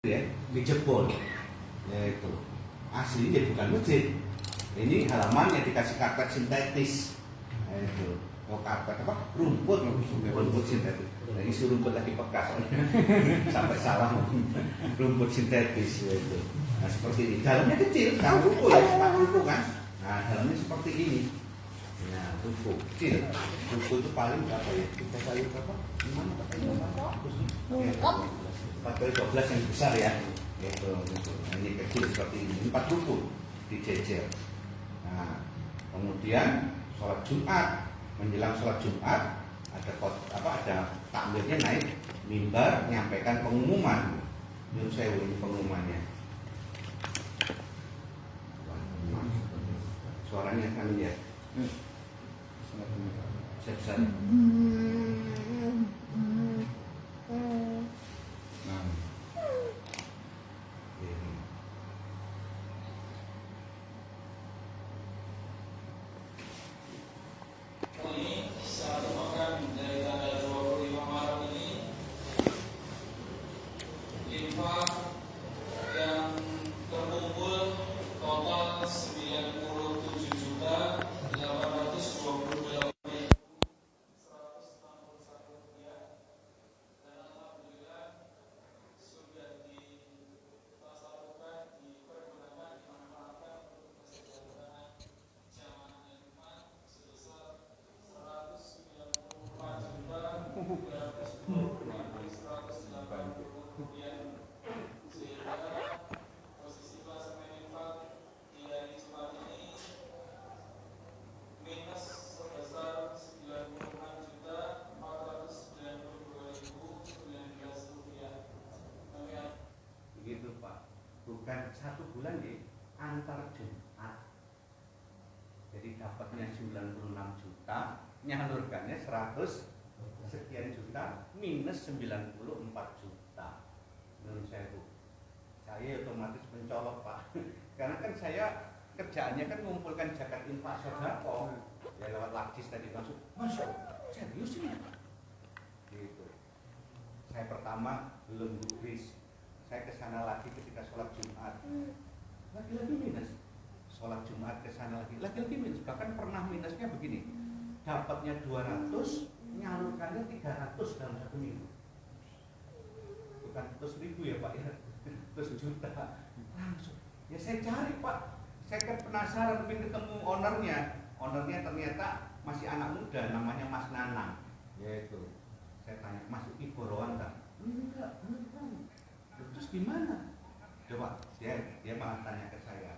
ya dijebol, yaitu asli jadi bukan masjid. Ini halaman yang dikasih karpet sintetis, itu karpet apa rumput sintetis. Nah, isi rumput lagi bekas sampai salah rumput sintetis itu. Nah seperti ini, dalamnya kecil, tahu rumput ya, rumput kan. Nah dalamnya seperti ini. Nah rumput kecil, rumput itu paling berapa ya? Kita kali berapa? Gimana katanya? 4x12 yang besar ya, gitu. Nah, ini kecil seperti ini, 4 rumput dijejer. Nah, kemudian sholat Jumat, menjelang sholat Jumat ada takmirnya naik mimbar menyampaikan pengumuman. Menurut saya ini pengumumannya. Suaranya kan ya. Sebesar. Bukan 1 bulan di antar Jumat. Jadi dapatnya 96 juta, nyalurkannya 100 sekian juta minus 94 juta. Menurut saya otomatis mencolok Pak. Karena kan saya kerjaannya kan mengumpulkan zakat infak sedekah. Ya lewat lajis tadi masuk. Masuk. Serius ini. Gitu. Saya pertama belum gubris. Saya ke sana lagi ketika sholat Jumat, lagi-lagi minus. Sholat Jumat ke sana lagi-lagi minus. Bahkan pernah minusnya begini, dapatnya 200, nyalurkannya 300 dalam 1 minggu. Bukan terus ribu ya Pak ya, terus juta langsung. Ya saya cari Pak, saya kan penasaran, pengen ketemu ownernya. Ownernya ternyata masih anak muda, namanya Mas Nanang. Yaitu, saya tanya, Mas Uki Borowan kan? Enggak. Terus gimana? Coba dia malah tanya ke saya.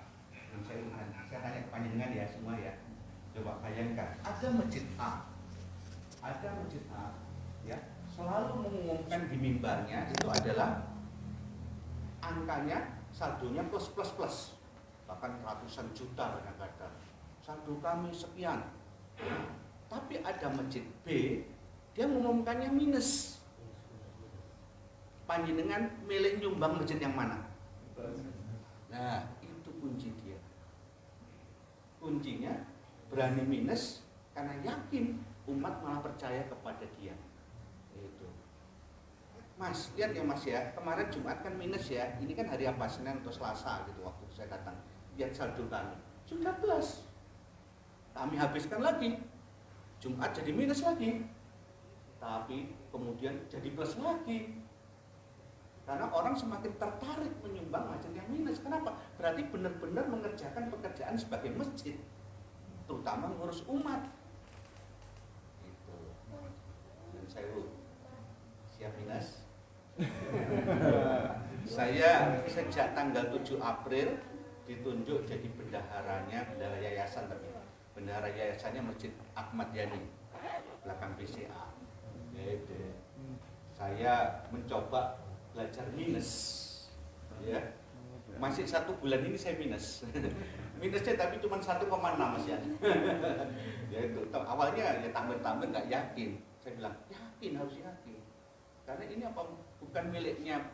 Saya tanya ke panjenengan ya semua ya. Coba bayangkan, ada masjid A, ya, selalu mengumumkan di mimbarnya itu adalah angkanya, saldonya plus, bahkan ratusan juta kadang-kadang. Saldo kami sekian. Tapi ada masjid B, dia mengumumkannya minus. Panjenengan milih nyumbang masjid yang mana? Nah, itu kunci dia. Kuncinya berani minus karena yakin umat malah percaya kepada dia. Itu. Mas, lihat ya Mas ya, kemarin Jumat kan minus ya. Ini kan hari apa? Senin atau Selasa gitu waktu saya datang. Lihat saldo kami. Sudah plus. Kami habiskan lagi. Jumat jadi minus lagi. Tapi kemudian jadi plus lagi. Karena orang semakin tertarik menyumbang masjid yang minus. Kenapa? Berarti benar-benar mengerjakan pekerjaan sebagai masjid, terutama ngurus umat. Itu. Dan saya siap minus. Saya sejak tanggal 7 April ditunjuk jadi bendaharanya, bendahara yayasan tapi bendahara yayasannya Masjid Ahmad Yani belakang BCA. Yaitu saya mencoba belajar minus, ya. Masih 1 bulan ini saya minus. Minusnya tapi cuma 1,6 Mas ya. Ya itu awalnya ya tampil-tampil nggak yakin. Saya bilang yakin, harus yakin. Karena ini apa bukan miliknya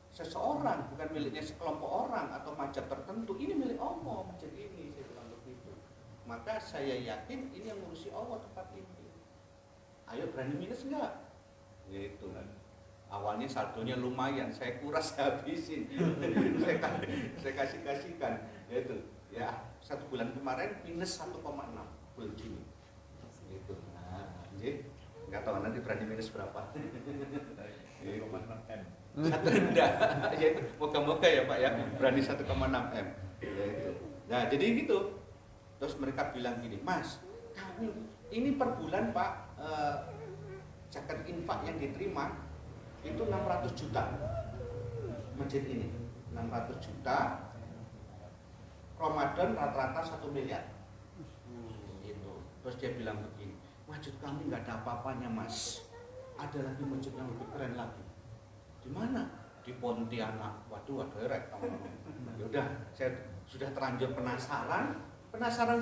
seseorang, bukan miliknya sekelompok orang atau mazhab tertentu. Ini milik Allah macam ini, saya bilang begitu. Maka saya yakin ini yang ngurusi Allah tempat ini. Ayo berani minus enggak? Ya itu kan. Awalnya saldonya lumayan, saya kuras habisin. saya kasihkan, yaitu ya 1 bulan kemarin minus 1,6 bulan Juni. Gitu. Nah, jadi nggak tahu nanti berani minus berapa. 1,6 M. Satu rendah, ya itu moga-moga ya Pak ya berani 1,6 M. Ya itu. Nah jadi gitu. Terus mereka bilang gini, Mas, kami ini per bulan Pak zakat infak yang diterima itu 600 juta masjid ini 600 juta Ramadan rata-rata 1 miliar gitu. Terus dia bilang begini, masjid kami nggak ada apa-apanya Mas, ada lagi masjid yang lebih keren lagi. Di mana? Di Pontianak. Waduh, derek teman-teman. Yaudah, saya sudah terlanjur penasaran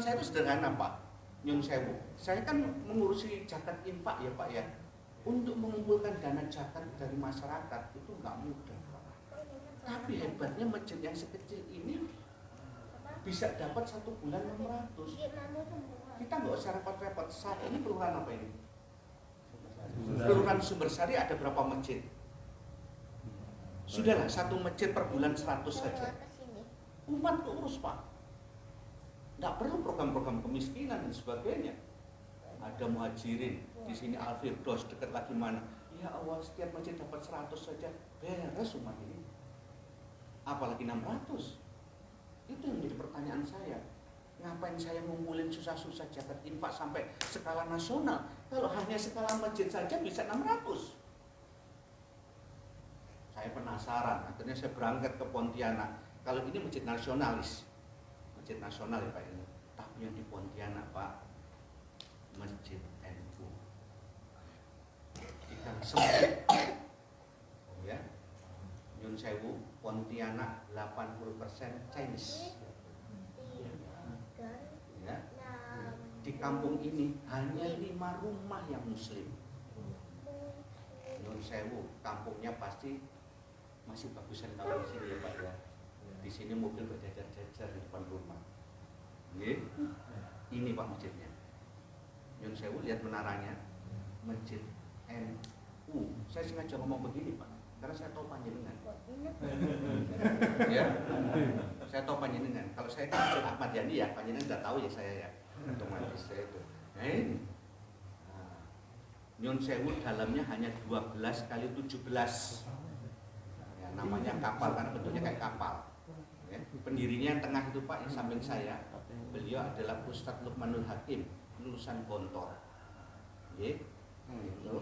saya itu sederhana Pak Nyun Sewu, saya kan mengurusi zakat infak ya Pak ya. Untuk mengumpulkan dana zakat dari masyarakat itu nggak mudah. Tapi hebatnya masjid yang sekecil ini bisa dapat 1 bulan 600. Kita nggak usah repot-repot. Saat ini kelurahan apa ini? Kelurahan Sumbersari ada berapa masjid? Sudahlah, 1 masjid per bulan 100 saja. Umat keurus Pak. Nggak perlu program-program kemiskinan dan sebagainya. Ada muhajirin, di sini Al-Firdaus, dekat lagi mana? Ya Allah, setiap masjid dapat 100 saja, beres umat ini. Apalagi 600. Itu yang menjadi pertanyaan saya. Ngapain saya ngumpulin susah-susah zakat infak sampai skala nasional? Kalau hanya skala masjid saja bisa 600. Saya penasaran, akhirnya saya berangkat ke Pontianak. Kalau ini masjid nasionalis, masjid nasional ya Pak ini. Tapi yang di Pontianak Pak, masjid NU di Gang Sempit. Oh ya, Nyun Sewu, Pontianak 80% Chinese. Ya. Di kampung ini hanya 5 rumah yang Muslim. Nyun Sewu, kampungnya pasti masih bagusan kalau di sini ya Pak ya. Di sini mobil berjajar-jajar di depan rumah. Ini Pak masjidnya. Nyun Sewu lihat menaranya, masjid NU. Saya sengaja ngomong begini Pak, karena saya tahu panjenengan. Ya, saya tahu panjenengan. Kalau saya kan Ahmad Yani ya, panjenengan sudah tahu ya saya ya, otomatis saya itu. Nah ini, Nyun Sewu dalamnya hanya 12 kali 17. Ya, namanya kapal karena bentuknya kayak kapal. Ya, pendirinya yang tengah itu Pak, yang samping saya, beliau adalah Ustadz Lukmanul Hakim, lulusan Gontor. Gitu.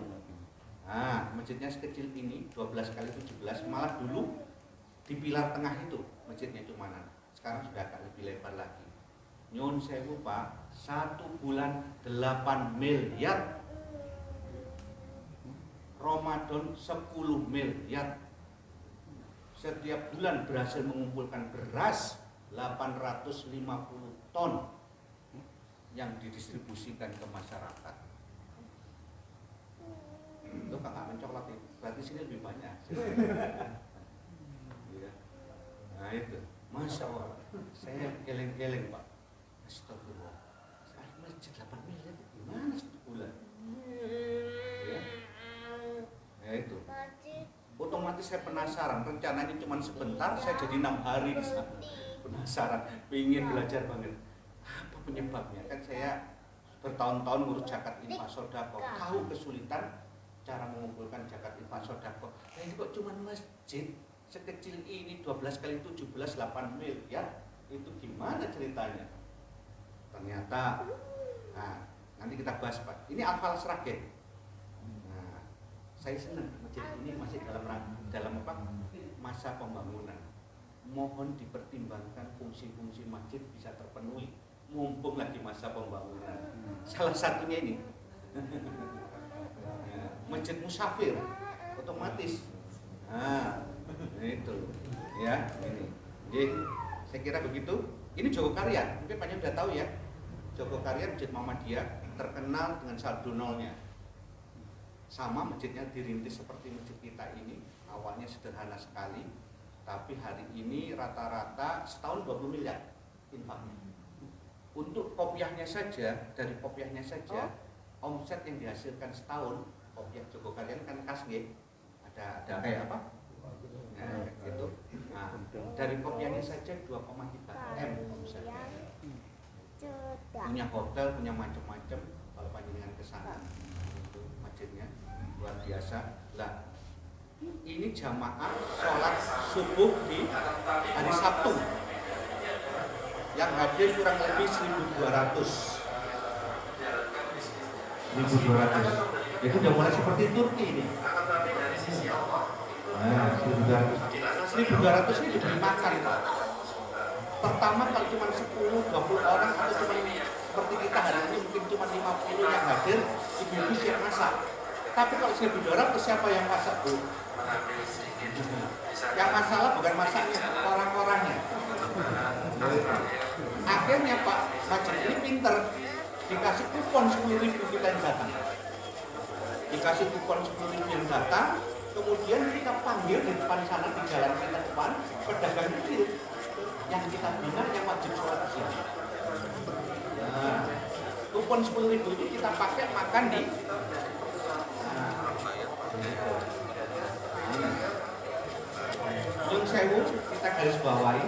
Nah, masjidnya sekecil ini 12 kali 17, malah dulu di pilar tengah itu masjidnya cumanan. Sekarang sudah agak lebih lebar lagi. Nyun Sewu Pak, 1 bulan 8 miliar. Ramadan 10 miliar. Setiap bulan berhasil mengumpulkan beras 850 ton yang didistribusikan ke masyarakat. Itu kakak mencoklat itu, berarti sini lebih banyak. Ya. Nah itu, Masya Allah, saya geleng-geleng Pak. Astagfirullah, masjid 8 miliar gimana 1 bulan? Ya. Ya itu. Otomatis saya penasaran, rencananya cuma sebentar, saya jadi 6 hari di sana. Penasaran, ingin belajar banget. Apa penyebabnya? Kan saya bertahun-tahun ngurus zakat infak sodako, tahu kesulitan cara mengumpulkan zakat infak sodako. Nah ini kok cuma masjid sekecil ini 12 kali 17 8 miliar, itu gimana ceritanya? Ternyata, nah nanti kita bahas Pak. Ini Al-Fal Sragen. Saya senang masjid ini masih dalam apa? Masa pembangunan. Mohon dipertimbangkan fungsi-fungsi masjid bisa terpenuhi mumpung lagi masa pembangunan. Salah satunya ini masjid musafir otomatis. Nah, itu ya ini. Jadi saya kira begitu. Ini Jogokaryan, mungkin banyak sudah tahu ya. Jogokaryan Masjid Muhammadiyah terkenal dengan saldo nolnya. Sama masjidnya dirintis seperti masjid kita ini, awalnya sederhana sekali, tapi hari ini rata-rata setahun 20 miliar infaknya. Untuk kopiahnya saja, dari kopiahnya saja, omset yang dihasilkan setahun, kopiah Jogokaryan kan khas nggih, ada ada kayak apa? Nah, itu. Nah, dari kopiannya saja 2,3 M omsetnya. Punya hotel, punya macam-macam. Kalau panjenengan ke sana, itu masjidnya luar biasa. Lah, ini jamaah sholat subuh di hari Sabtu. Yang hadir kurang lebih 1.200. 1.200. Jadi udah mulai seperti Turki ini. Nah, 1.200 ini diberi makan, Pak. Pertama kalau cuma 10-20 orang atau cuma seperti kita hari ini mungkin cuma 50 yang hadir, ibu-ibu siap masak. Tapi kalau 1.200 siapa yang masak, Bu? Yang masalah bukan masaknya, orang-orangnya. Akhirnya Pak Masjid ini pinter, dikasih kupon 10.000 kita yang datang. Dikasih kupon 10.000 yang datang, kemudian kita panggil di depan sana di jalan kita depan pedagang kecil yang kita bina yang wajib sholat di sini. Nah, kupon 10.000 itu kita pakai makan di Nyun Sewu, kita garis bawahi.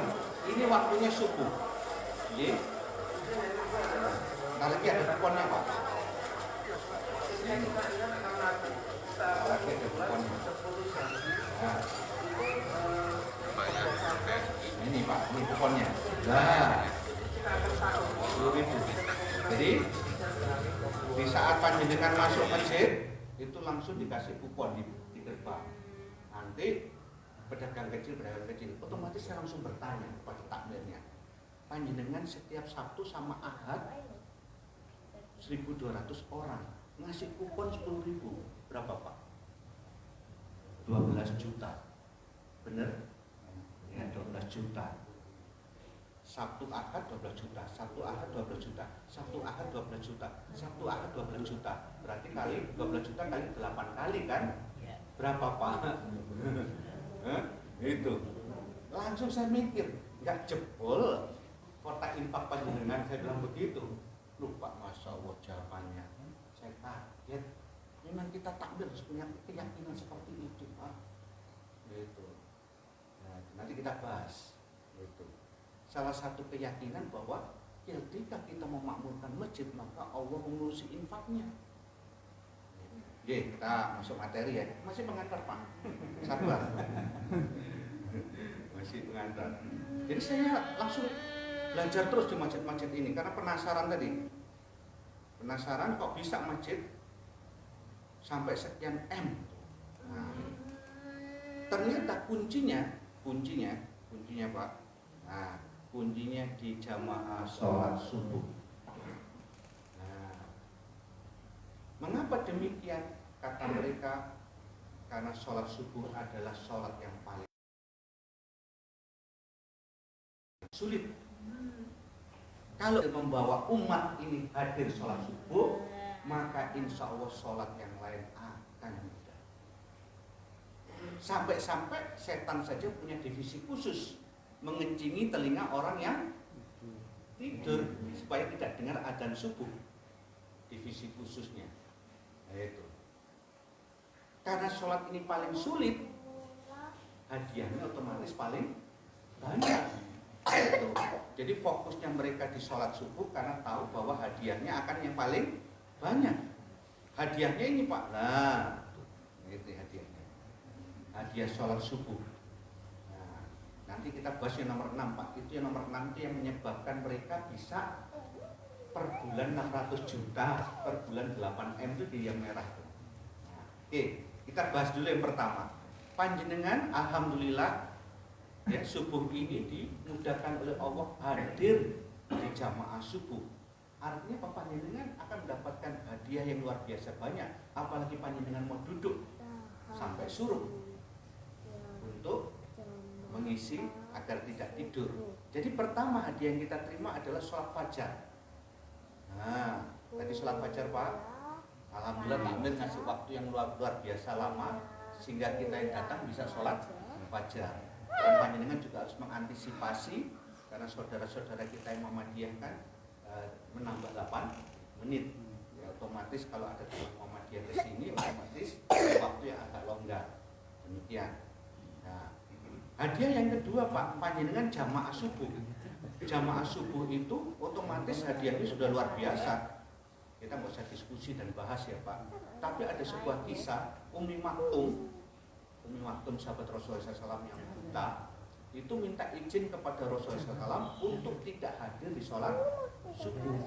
Ini waktunya subuh. Jadi, nah lagi ada kuponnya Pak. Lagi ada kuponnya. Nah. Ini Pak, ini kuponnya. Nah, 10.000. Jadi di saat panjenengan masuk masjid itu langsung dikasih kupon di gerbang. Nanti pedagang kecil otomatis saya langsung bertanya kepada takmirnya, panjenengan setiap Sabtu sama Ahad 1.200 orang ngasih kupon 10.000, berapa Pak? 12 juta, bener? Ya 12 juta. Sabtu Ahad 12 juta, Sabtu Ahad 12 juta, Sabtu Ahad 12 juta, Sabtu Ahad 12 juta. Berarti kali 12 juta kali 8 kali kan? Berapa Pak? Itu. Langsung saya mikir, nggak jebol kotak infak panjenengan, saya bilang begitu. Lupa, Masya Allah jawabannya. Saya kaget. Memang kita takbir harus punya keyakinan seperti itu, Pak. Gitu. Nah, nanti kita bahas. Gitu. Salah satu keyakinan bahwa ketika kita memakmurkan masjid maka Allah mengurusi infaknya. Oke, kita masuk materi ya. Masih mengantar Pak. Sabar. Masih mengantar. Jadi saya langsung belajar terus di masjid-masjid ini karena penasaran tadi. Penasaran kok bisa masjid sampai sekian M. Nah, ternyata kuncinya Pak. Nah, kuncinya di jamaah sholat subuh. Nah, mengapa demikian? Kata mereka, karena sholat subuh adalah sholat yang paling sulit. Kalau membawa umat ini hadir sholat subuh, maka insya Allah sholat yang lain akan mudah. Sampai-sampai setan saja punya divisi khusus, mengencingi telinga orang yang tidur supaya tidak dengar adzan subuh. Divisi khususnya. Nah, itu. Karena sholat ini paling sulit, hadiahnya otomatis paling banyak. Itu. Jadi fokusnya mereka di sholat subuh karena tahu bahwa hadiahnya akan yang paling banyak. Hadiahnya ini Pak. Nah, itu hadiahnya. Hadiah sholat subuh. Nah, nanti kita bahas yang nomor 6 Pak. Itu yang nomor 6 itu yang menyebabkan mereka bisa per bulan 600 juta, per bulan 8 M itu di yang merah. Nah, oke, kita bahas dulu yang pertama. Panjenengan alhamdulillah ya subuh ini dimudahkan oleh Allah hadir di jamaah subuh. Artinya Pak panjenengan akan mendapatkan hadiah yang luar biasa banyak. Apalagi panjenengan mau duduk sampai suruh untuk mengisi agar tidak tidur. Jadi pertama hadiah yang kita terima adalah sholat fajar. Nah, tadi sholat fajar Pak, alhamdulillah takmir ngasih waktu yang luar biasa lama sehingga kita yang datang bisa sholat fajar. Dan panjenengan juga harus mengantisipasi karena saudara-saudara kita yang Muhammadiyah kan menambah 8 menit. Ya, otomatis kalau ada teman Muhammadiyah ke sini otomatis waktu yang agak longgar. Demikian. Nah, hadiah yang kedua Pak, panjenengan jamaah subuh. Jamaah subuh itu otomatis hadiahnya sudah luar biasa. Kita nggak usah diskusi dan bahas ya Pak. Tapi ada sebuah kisah Umi Maktum sahabat Rasulullah SAW yang buta, itu minta izin kepada Rasulullah SAW untuk tidak hadir di sholat subuh.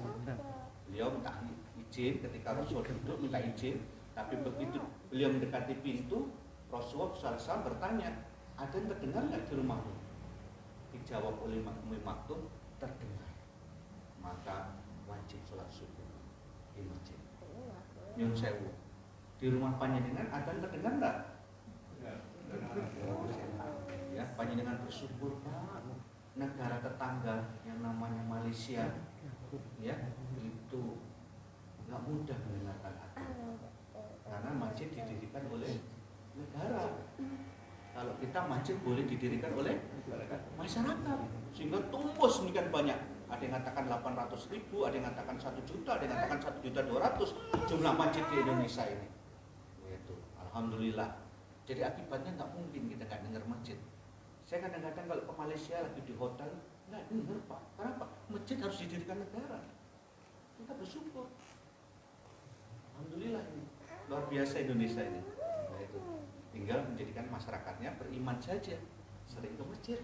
Beliau minta izin ketika Rasul duduk, minta izin. Tapi begitu beliau mendekati pintu, Rasulullah SAW bertanya, ada yang terdengar nggak di rumahmu? Dijawab oleh Umi Maktum, terdengar. Maka wajib sholat subuh di masjid. Nyun sewu, di rumah panjenengan ada yang terdengar nggak? Ya, panjenengan bersyukur Pak, negara tetangga yang namanya Malaysia, ya itu nggak mudah mendengarkan adzan karena masjid didirikan oleh negara. Kalau kita masjid boleh didirikan oleh masyarakat, sehingga tumbuh semakin banyak. Ada yang mengatakan 800.000, ada yang mengatakan 1 juta, ada yang mengatakan 1.200.000 jumlah masjid di Indonesia ini. Itu, alhamdulillah. Jadi akibatnya nggak mungkin kita nggak dengar masjid. Saya kadang-kadang kalau ke Malaysia lagi di hotel nggak dengar Pak. Kenapa? Masjid harus didirikan negara. Kita bersyukur. Alhamdulillah ini luar biasa Indonesia ini. Nah, itu tinggal menjadikan masyarakatnya beriman saja, sering ke masjid.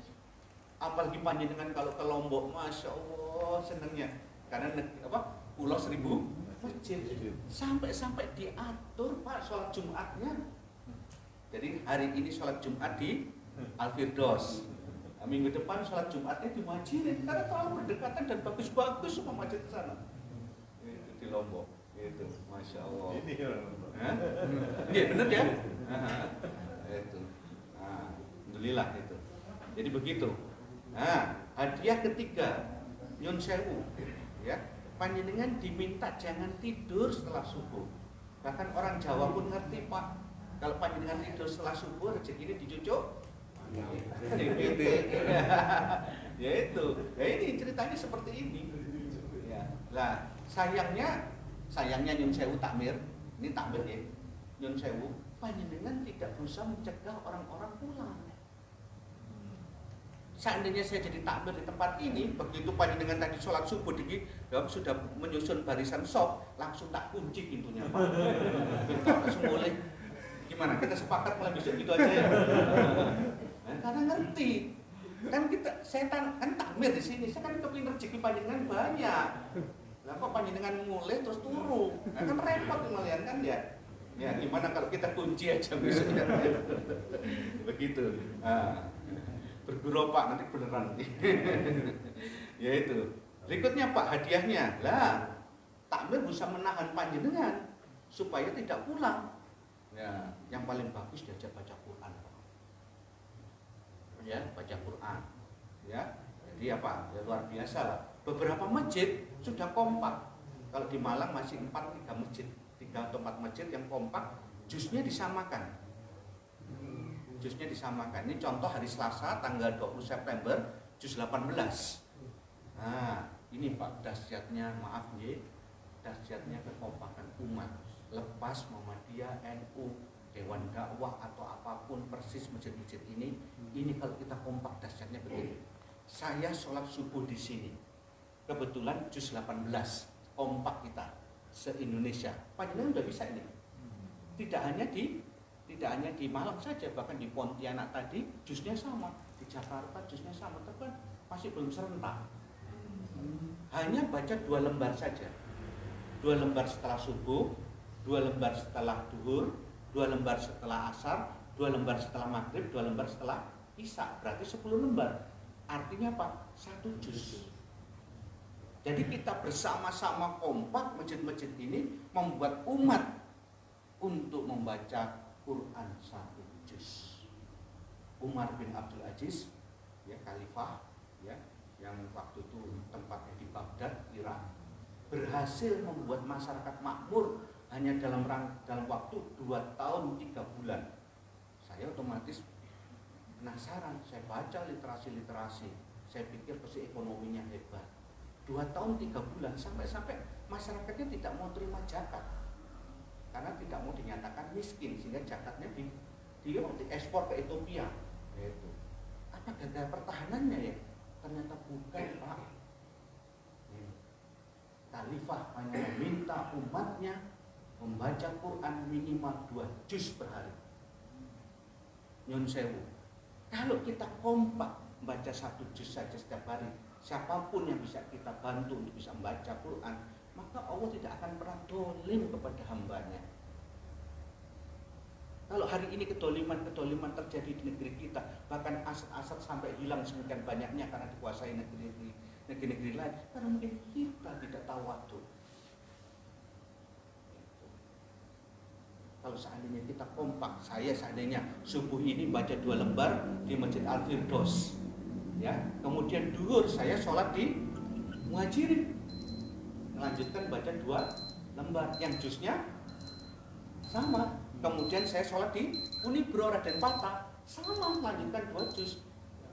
Apalagi panjenengan kalau ke Lombok, masya Allah senangnya karena pulau 1000 masjid. Sampai diatur Pak sholat Jumatnya. Jadi hari ini sholat Jumat di Al-Firdaus. Minggu depan sholat Jumatnya di Majirin karena terlalu berdekatan dan bagus-bagus semua masjid di sana. Itu di Lombok. Itu, masya Allah. Iya benar ya. Itu. Nah, alhamdulillah itu. Jadi begitu. Nah, hadiah ketiga, nyun sewu, ya, panjenengan diminta jangan tidur setelah subuh. Bahkan orang Jawa pun ngerti Pak, kalau panjenengan tidur setelah subuh rezeki ini dicucuk. Ya itu, ya ini ceritanya seperti ini. Ya, lah sayangnya nyun sewu takmir, ini takmir ya, nyun sewu, panjenengan tidak berusaha mencegah orang-orang pulang. Seandainya saya jadi takmir di tempat ini, begitu panjenengan tadi sholat subuh sudah menyusun barisan soft, langsung tak kunci pintunya Pak. Langsung boleh. Gimana? Kita sepakat mulai besok gitu aja ya. Nah, karena ngerti. Kan saya kan takmir di sini, saya kan kepingin rezeki panjenengan banyak. Lah kok panjenengan mulai terus turu? Nah, kan repot kalian kan ya. Ya gimana kalau kita kunci aja besok ya. Begitu. Nah, bergurau Pak nanti beneran nanti. Ya itu. Berikutnya Pak hadiahnya. Lah, takmir bisa menahan panjenengan supaya tidak pulang. Ya, yang paling bagus diajak baca Quran. Ya, baca Quran. Ya. Jadi apa? Ya luar biasa lah. Beberapa masjid sudah kompak. Kalau di Malang masih 3 masjid, 3 atau 4 masjid yang kompak, jusnya disamakan. Jusnya disamakan. Ini contoh hari Selasa tanggal 20 September juz 18. Nah, ini Pak dahsyatnya, maaf nggih, dahsyatnya kekompakan umat. Lepas Muhammadiyah, NU, Dewan Dakwah atau apapun persis masjid-masjid ini kalau kita kompak dahsyatnya begini. Saya sholat subuh di sini. Kebetulan juz 18 kompak kita se-Indonesia. Panjenengan udah bisa ini. Tidak hanya di Malang saja, bahkan di Pontianak tadi jusnya sama, di Jakarta jusnya sama, tapi masih belum serentak. Hanya baca 2 lembar saja, 2 lembar setelah subuh, 2 lembar setelah duhur, 2 lembar setelah asar, 2 lembar setelah maghrib, 2 lembar setelah isya, berarti 10 lembar. Artinya apa? 1 juz. Jadi kita bersama-sama kompak masjid-masjid ini membuat umat untuk membaca Quran 1 juz. Umar bin Abdul Aziz, ya khalifah, ya yang waktu itu tempatnya di Baghdad, Irak, berhasil membuat masyarakat makmur hanya dalam waktu 2 tahun 3 bulan. Saya otomatis penasaran, saya baca literasi, saya pikir pasti ekonominya hebat. 2 tahun 3 bulan sampai masyarakatnya tidak mau terima zakat. Karena tidak mau dinyatakan miskin sehingga zakatnya dia diekspor ke Ethiopia. Itu. Apa gagal pertahanannya ya? Ternyata bukan, Pak. Khalifah hanya meminta umatnya membaca Quran minimal 2 juz per hari. Nyun sewu. Kalau kita kompak membaca 1 juz saja setiap hari, siapapun yang bisa kita bantu untuk bisa membaca Quran, maka Allah tidak akan pernah dolim kepada hambanya. Kalau hari ini kedoliman terjadi di negeri kita, bahkan aset-aset sampai hilang semakin banyaknya karena dikuasai negeri-negeri lain, karena mungkin kita tidak tawadhu. Kalau seandainya kita kompak, saya seandainya subuh ini baca 2 lembar di Masjid Al-Firdaus, ya, kemudian duhur saya sholat di Muhajirin, melanjutkan baca 2 lembar yang juznya sama. Kemudian saya sholat di Unibro Raden Patah, sama, melanjutkan 2 juz.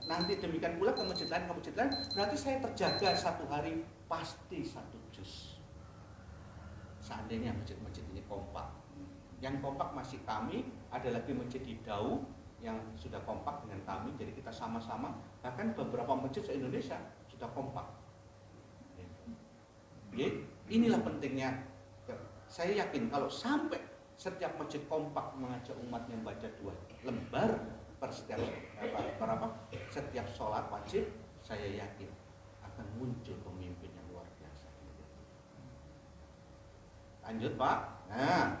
Nanti demikian pula ke masjid lain, berarti saya terjaga 1 hari pasti 1 juz. Seandainya masjid-masjid ini kompak. Yang kompak masih kami, ada lagi masjid di Dau yang sudah kompak dengan kami, jadi kita sama-sama, bahkan beberapa masjid se-Indonesia sudah kompak. Jadi inilah pentingnya. Saya yakin kalau sampai setiap masjid kompak mengajak umatnya membaca 2 lembar per setiap sholat wajib, saya yakin akan muncul pemimpin yang luar biasa. Lanjut, Pak. Nah,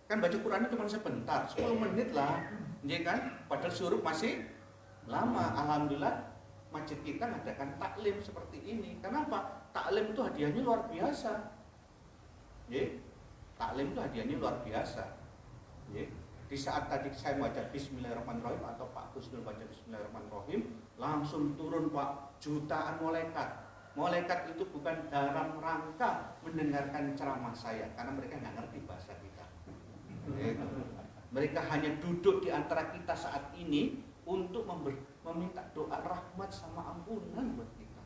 kan baca Quran cuma sebentar, 10 menit lah, ya kan? Padahal suruh masih lama. Alhamdulillah masjid kita mengadakan taklim seperti ini. Kenapa? Taklim itu hadiahnya luar biasa. Taklim itu hadiahnya luar biasa. Di saat tadi saya baca Bismillahirrahmanirrahim atau Pak Gusnul baca Bismillahirrahmanirrahim, langsung turun, Pak, jutaan malaikat. Malaikat itu bukan dalam rangka mendengarkan ceramah saya, karena mereka nggak ngerti bahasa kita. Mereka hanya duduk di antara kita saat ini untuk meminta doa rahmat sama ampunan buat kita.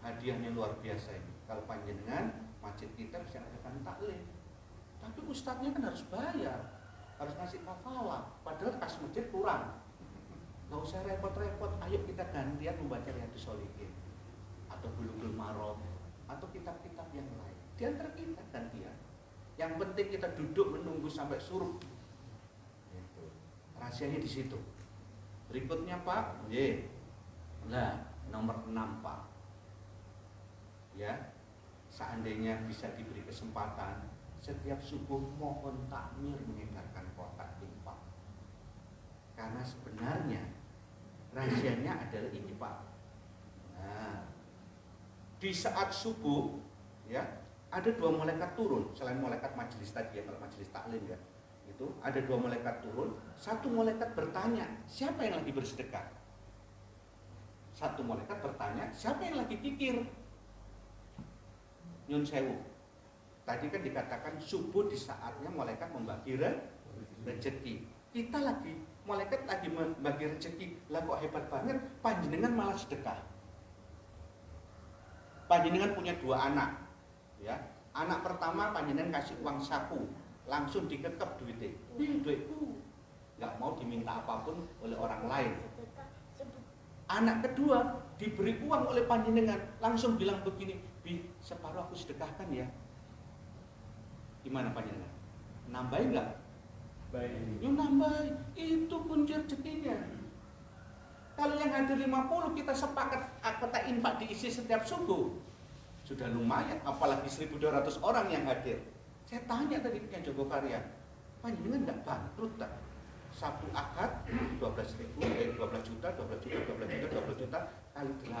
Hadiahnya luar biasa ini. Kalau panjenengan masjid kita bisa adakan taklim, tapi ustadznya kan harus bayar, harus ngasih kafalah, padahal kas masjid kurang. Gak usah repot-repot, ayo kita gantian membaca Riyadhus Shalihin atau Bulughul Maram atau kitab-kitab yang lain. Di antara kita gantian. Yang penting kita duduk menunggu sampai suruh. Rahasianya di situ. Berikutnya, Pak, nah nomor 6, Pak. Ya, seandainya bisa diberi kesempatan, setiap subuh mohon takmir mengedarkan kotak infak. Karena sebenarnya rahasianya adalah ini, Pak. Nah, di saat subuh, ya, ada 2 malaikat turun selain malaikat majelis tadi ya, kalau majelis taklim ya. Itu ada 2 malaikat turun, 1 malaikat bertanya, siapa yang lagi bersedekah? 1 malaikat bertanya, siapa yang lagi pikir? Nyun sewu. Tadi kan dikatakan subuh di saatnya malaikat membagi rezeki. Kita lagi, malaikat lagi membagi rezeki. Lah kok hebat banget, panjenengan malah sedekah. Panjenengan punya 2 anak. Ya, anak pertama panjenengan kasih uang saku, langsung dikekep duitnya. Duitku. Nggak mau diminta apapun oleh orang lain. Anak kedua diberi uang oleh panjenengan, langsung bilang begini, separuh aku sedekahkan ya. Gimana panjenengan? Nambahin nggak? Baik. Yuk nambahin, itu kunci rezekinya. Kalau yang hadir 50 kita sepakat kotak infak diisi setiap subuh, sudah lumayan. Apalagi 1.200 orang yang hadir. Saya tanya tadi ke Joko Karya, panjenengan nggak bangkrut tak? Sabtu Ahad 12 juta kali 8.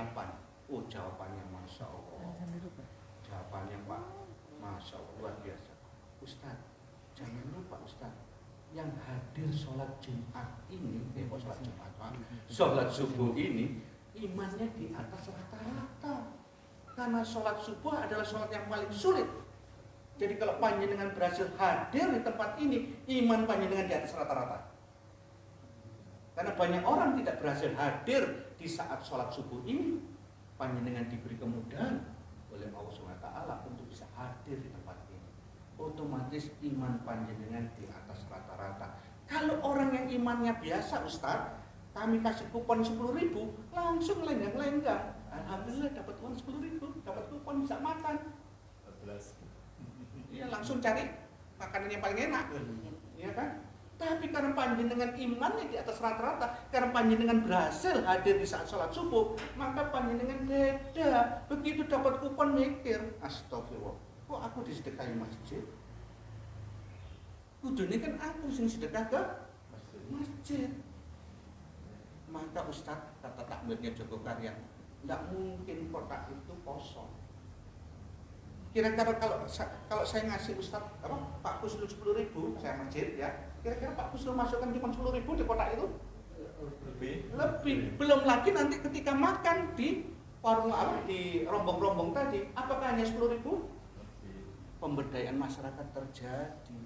Oh, jawabannya Masya Allah. Jawabannya Pak, Masya Allah, luar biasa. Ustaz, jangan lupa Ustaz, yang hadir sholat Jumat ini, sholat Jumat, sholat subuh ini, imannya di atas rata-rata. Karena sholat subuh adalah sholat yang paling sulit. Jadi kalau panjenengan berhasil hadir di tempat ini, iman panjenengan di atas rata-rata. Karena banyak orang tidak berhasil hadir di saat sholat subuh ini, panjenengan diberi kemudahan oleh Allah SWT untuk bisa hadir di tempat ini. otomatis iman panjenengan di atas rata-rata. Kalau orang yang imannya biasa Ustaz, kami kasih kupon 10.000, langsung lenggang-lenggang. Alhamdulillah dapat uang 10.000, dapat kupon bisa makan. 14. Iya, langsung cari makanan yang paling enak, ya kan? Tapi karena panjenengan imannya di atas rata-rata, karena panjenengan berhasil hadir di saat sholat subuh, maka panjenengan beda. Begitu dapat kupon mikir, astagfirullah, kok aku disedekahi masjid? Kudune kan aku sing sedekah ke masjid. Maka Ustadz, kata takmirnya Joko Karya, tidak mungkin kotak itu kosong. Kira-kira kalau saya ngasih Ustadz Pak Kusnul 10.000, saya masjid ya, kira-kira Pak Kusnul masukkan cuma 10.000 di kotak itu? Lebih. Belum lagi nanti ketika makan di warung di rombong-rombong tadi, apakah hanya 10.000? Pemberdayaan masyarakat terjadi.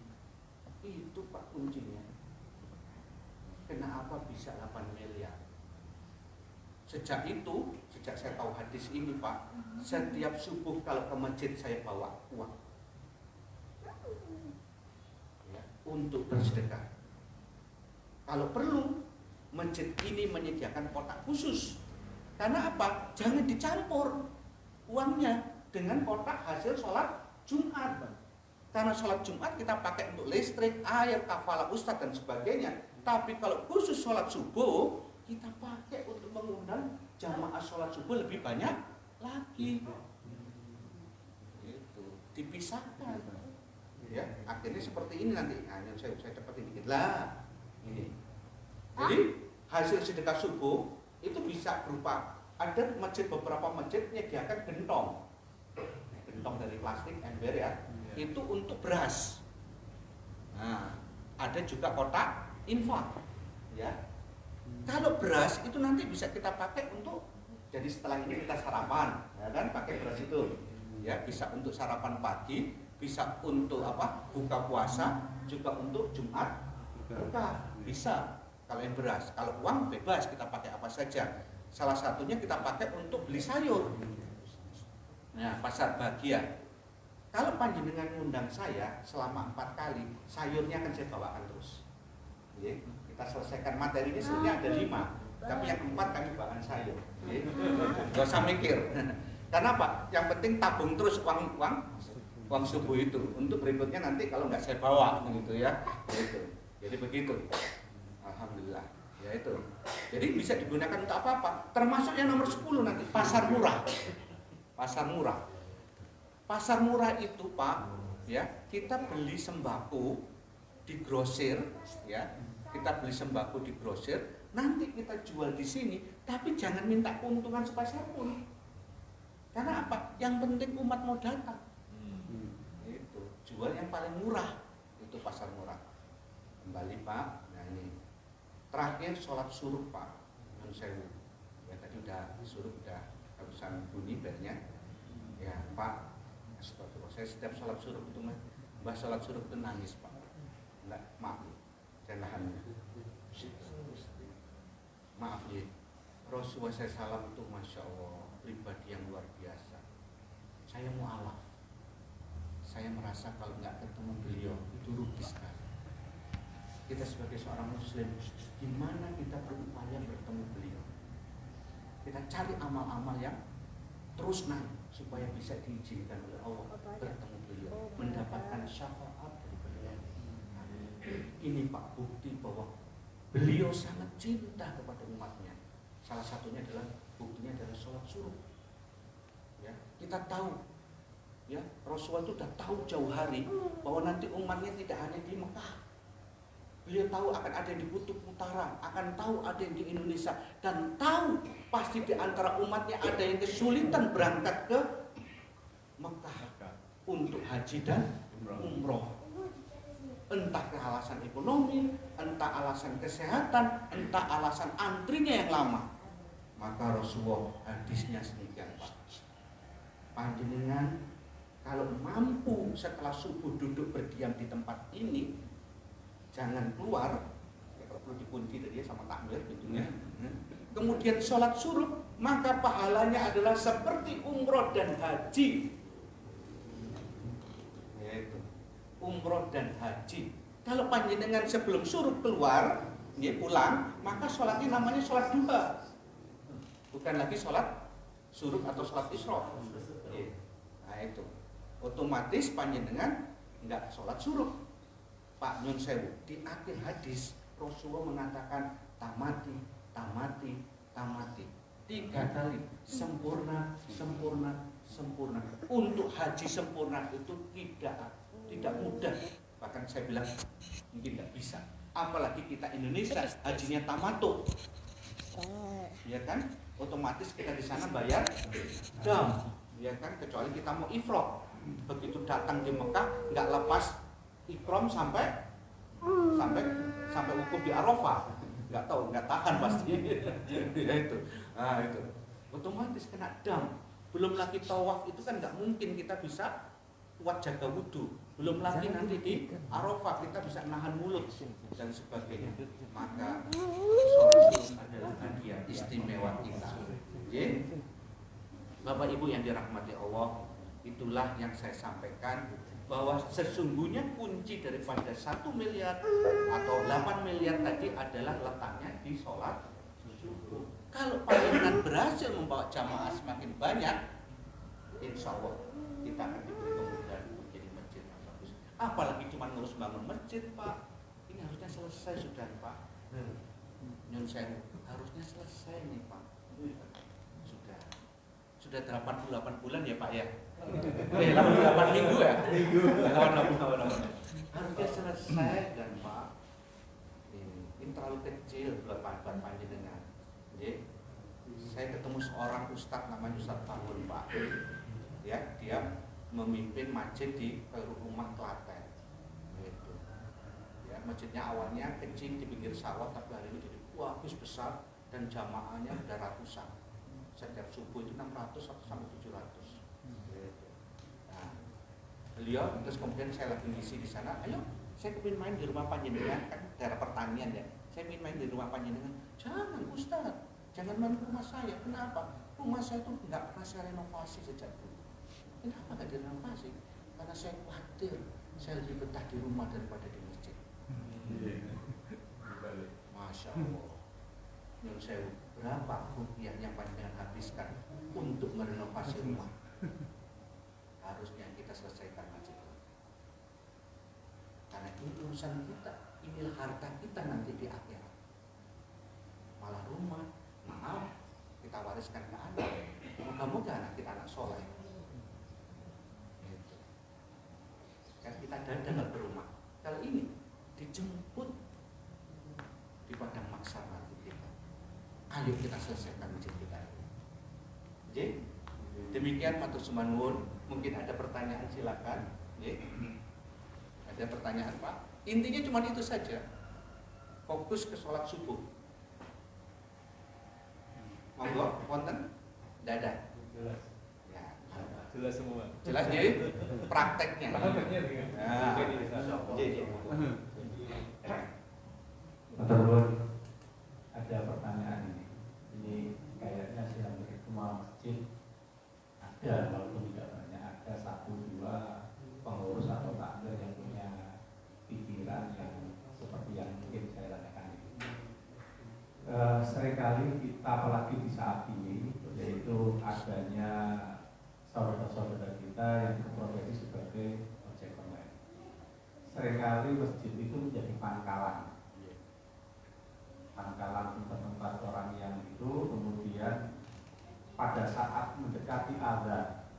Itu Pak kuncinya. Kenapa bisa 8 miliar? Sejak saya tahu hadis ini Pak, setiap subuh kalau ke masjid saya bawa uang ya, untuk bersedekah. Kalau perlu, masjid ini menyediakan kotak khusus. Karena apa? Jangan dicampur uangnya dengan kotak hasil sholat Jumat. Karena sholat Jumat kita pakai untuk listrik, air, kafalah ustadz dan sebagainya. Tapi kalau khusus sholat subuh, kita pakai untuk mengundang jamaah sholat subuh lebih banyak lagi. Itu dipisahkan. Ya, akhirnya seperti ini nanti. Nah, yang saya dapetin dikit lah. Ini. Jadi hasil sedekah subuh itu bisa berupa, ada beberapa masjid menyediakan gentong dari plastik ember ya. Itu untuk beras. Nah, ada juga kotak infak. Ya. Kalau beras itu nanti bisa kita pakai untuk, jadi setelah ini kita sarapan, ya kan, pakai beras itu. Ya, bisa untuk sarapan pagi, bisa untuk buka puasa, juga untuk Jumat buka. Bisa. Kalau yang beras, kalau uang bebas kita pakai apa saja. Salah satunya kita pakai untuk beli sayur. Nah, pasar bahagia. Kalau panjenengan ngundang saya selama 4 kali, sayurnya akan saya bawakan terus. Ya, kita selesaikan materinya sebenarnya ada 5, tapi yang 4 kami bawakan sayur. Ya, gak usah mikir. Karena apa? Yang penting tabung terus uang subuh itu. Untuk berikutnya nanti kalau nggak saya bawa, gitu ya. Gitu. Jadi begitu. Alhamdulillah. Ya itu. Jadi bisa digunakan untuk apa-apa. Termasuk yang nomor 10 nanti, pasar murah. Pasar murah. Pasar murah itu Pak, ya, kita beli sembako di grosir, ya, kita beli sembako di grosir, nanti kita jual di sini, tapi jangan minta keuntungan sepeser pun. Karena apa? Yang penting umat mau datang. Itu jual yang paling murah, itu pasar murah. Kembali Pak, nah ini terakhir sholat suruh Pak, non sewu. Ya tadi udah suruh udah harusan bunyi belnya, ya Pak. Astagfirullah, saya setiap sholat suruh itu mbah sholat suruh itu nangis Pak. Enggak, maaf, saya nahan. Maaf ya, Rasulullah saya salam itu Masya Allah, pribadi yang luar biasa. Saya mu'alaf. Saya merasa kalau nggak ketemu beliau itu rugi sekali. Kita sebagai seorang muslim, gimana kita berupaya bertemu beliau? Kita cari amal-amal yang terus naik supaya bisa diizinkan oleh Allah bertemu beliau, mendapatkan syafaat dari beliau. Ini Pak bukti bahwa beliau sangat cinta kepada umatnya. Salah satunya adalah buktinya adalah sholat suruh. Ya, kita tahu, ya Rasulullah itu sudah tahu jauh hari bahwa nanti umatnya tidak hanya di Mekah. Beliau tahu akan ada yang di Kutub Utara, akan tahu ada yang di Indonesia, dan tahu pasti di antara umatnya ada yang kesulitan berangkat ke Mekah untuk haji dan umroh. Entah ke alasan ekonomi, entah alasan kesehatan, entah alasan antrinya yang lama. Maka Rasulullah hadisnya sedemikian Pak. Panjenengan kalau mampu setelah subuh duduk berdiam di tempat ini, jangan keluar, ya kalau perlu dikunci tadi sama takmir tentunya. Kemudian sholat suruh, maka pahalanya adalah seperti umroh dan haji. Ya itu. umroh dan haji. Kalau panjenengan sebelum suruh keluar, pulang, maka sholatnya namanya sholat duha, bukan lagi sholat suruh atau sholat isra. Nah itu, otomatis panjenengan nggak sholat suruh. Pak Nyun Sewu, di akhir hadis Rasulullah mengatakan tamati, tamati, tamati 3 kali, sempurna, sempurna, sempurna. Untuk haji sempurna itu tidak mudah. Bahkan saya bilang mungkin tidak bisa. Apalagi kita Indonesia hajinya tamato, ya kan? Otomatis kita di sana bayar dam, ya kan? Kecuali kita mau ifrah. Begitu datang di Mekah nggak lepas ikram sampai wukuf di Arafah, nggak tahan pasti. Ya itu, nah itu otomatis kena dam. Belum lagi tawaf itu kan nggak mungkin kita bisa kuat jaga wudhu. Belum lagi nanti di Arafah kita bisa nahan mulut dan sebagainya. Maka sholat adalah hadiah istimewa kita. Oke? Bapak Ibu yang dirahmati Allah, itulah yang saya sampaikan, bahwa sesungguhnya kunci daripada 1 miliar atau 8 miliar tadi adalah letaknya di sholat subuh. Kalau panjenengan berhasil membawa jamaah semakin banyak, insya Allah kita akan diberi kemudahan untuk jadi masjid yang bagus. Apalagi cuma ngurus bangun masjid, Pak. Ini harusnya selesai sudah, Pak. Nyun Sewu, harusnya selesai nih, Pak. Sudah 88 bulan ya, Pak ya. 88 minggu ya? 88. Harusnya selesai dan Pak. Ini terlalu kecil buat panjenengan. Saya ketemu seorang ustadz namanya Ustadz Bangun, Pak. Ya, dia memimpin masjid di rumah Klaten. Gitu. Ya, masjidnya awalnya kecil di pinggir sawah, tapi hari ini jadi bagus besar dan jamaahnya udah ratusan. Setiap subuh itu 600 sampai 700. Nah, beliau terus kemudian saya lagi ngisi di sana, ayo saya kepingin main di rumah panjenengan, kan daerah pertanian ya, saya ingin main di rumah panjenengan. Jangan Ustaz, jangan main ke rumah saya. Kenapa? Rumah saya itu nggak pernah saya renovasi sejak dulu. Kenapa nggak direnovasi? Karena saya khawatir saya lebih betah di rumah daripada di masjid. Masya Allah. Nyun Sewu, berapa rupiah yang panjenengan habiskan untuk merenovasi rumah? Harusnya kita selesaikan masjid. Karena ini urusan kita, inilah harta kita nanti di akhirat. Malah rumah, maaf, kita wariskan ke anak. Moga-moga anak kita anak soleh. Gitu. Kan kita dagang berumah. Kalau ini dijemput di padang mahsyar nanti kita. Ayo kita selesaikan masjid kita. Jadi demikian matur sembah nuwun. Mungkin ada pertanyaan silakan. Ada pertanyaan Pak? Intinya cuma itu saja. Fokus ke sholat subuh. Monggo, wonten? Dadah. Jelas. Ya. Jelas semua. Jelas jadi prakteknya. Nah, jadi. Betul, ada pertanyaan ini. Ini kayaknya sih hampir semua masjid ada, walaupun tidak banyak, ada 1-2 pengurus atau takmir yang punya pikiran yang seperti yang mungkin saya tanyakan ini. Seringkali kita, apalagi di saat ini, yaitu adanya saudara-saudara kita yang berprofesi sebagai ojek online. Seringkali masjid itu menjadi pangkalan tempat orang yang itu, kemudian pada saat mendekati azan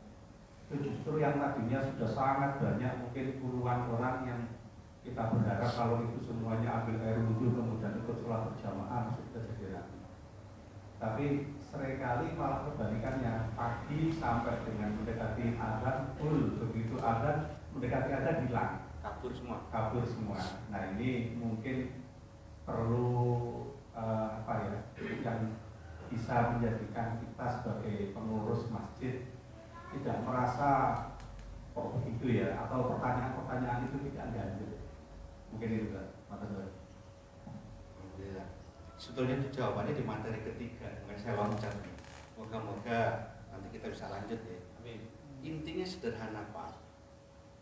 itu justru yang tadinya sudah sangat banyak, mungkin puluhan orang yang kita berharap kalau itu semuanya ambil air wudhu kemudian ikut sholat berjamaah sudah jadi rapi. Tapi seringkali malah kebalikannya, pagi sampai dengan mendekati azan full, begitu azan mendekati azan hilang, Kabur semua. Nah ini mungkin perlu yang bisa menjadikan kita sebagai pengurus masjid tidak merasa kok begitu ya, atau pertanyaan-pertanyaan itu tidak ganjil. Mungkin itu Mas. Alhamdulillah. Sebetulnya itu jawabannya di materi ketiga, bukan saya loncat. Moga-moga nanti kita bisa lanjut ya. Amin. Intinya sederhana Pak.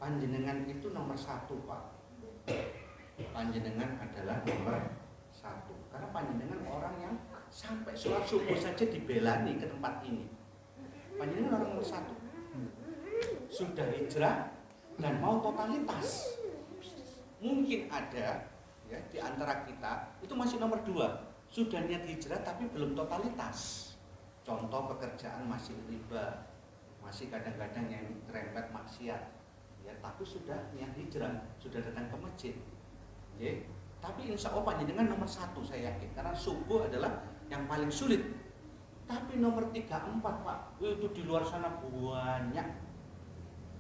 Panjenengan itu nomor satu, Pak. Panjenengan adalah nomor satu. Karena panjenengan orang yang sampai sholat subuh saja dibelani ke tempat ini. Panjenengan orang nomor satu. Sudah hijrah dan mau totalitas. Mungkin ada ya di antara kita itu masih nomor dua. Sudah niat hijrah tapi belum totalitas. Contoh pekerjaan masih riba, masih kadang-kadang yang terempet maksiat. Ya, tapi sudah niat hijrah, sudah datang ke masjid. Ya, tapi insya Allah panjenengan nomor satu saya yakin, karena subuh adalah yang paling sulit. Tapi nomor 3, 4 Pak, itu di luar sana banyak.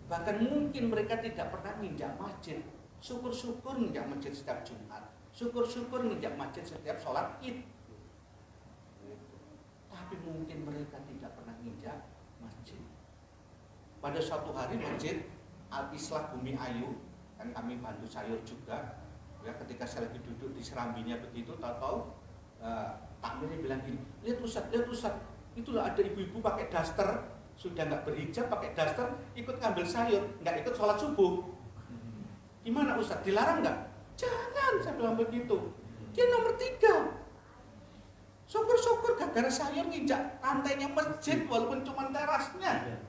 Bahkan mungkin mereka tidak pernah nginjak masjid. Syukur-syukur nginjak masjid setiap Jumat, syukur-syukur nginjak masjid setiap sholat Id. Tapi mungkin mereka tidak pernah nginjak masjid. Pada suatu hari masjid Al-Islah Bumi Ayu, kan kami bantu sayur juga. Ya, ketika saya lagi duduk di serambinya begitu, tahu-tahu takmirnya bilang gini, lihat Ustaz, itulah ada ibu-ibu pakai daster, sudah nggak berhijab pakai daster, ikut ngambil sayur, nggak ikut sholat subuh. Gimana Ustaz? Dilarang nggak? Jangan, saya bilang begitu. Dia nomor 3. Syukur-syukur gara-gara sayur nginjak lantainya masjid walaupun cuma terasnya.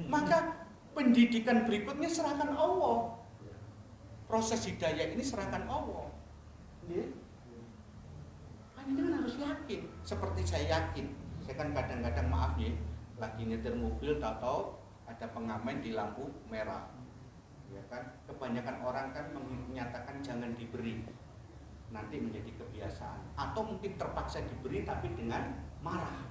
Maka pendidikan berikutnya serahkan Allah. Proses hidayah ini serahkan Allah. Panjenengan harus yakin. Seperti saya yakin. Saya kan kadang-kadang maaf ya, lagi nyetir mobil tahu-tahu ada pengamen di lampu merah. Ya kan, kebanyakan orang kan menyatakan jangan diberi. Nanti menjadi kebiasaan. Atau mungkin terpaksa diberi tapi dengan marah.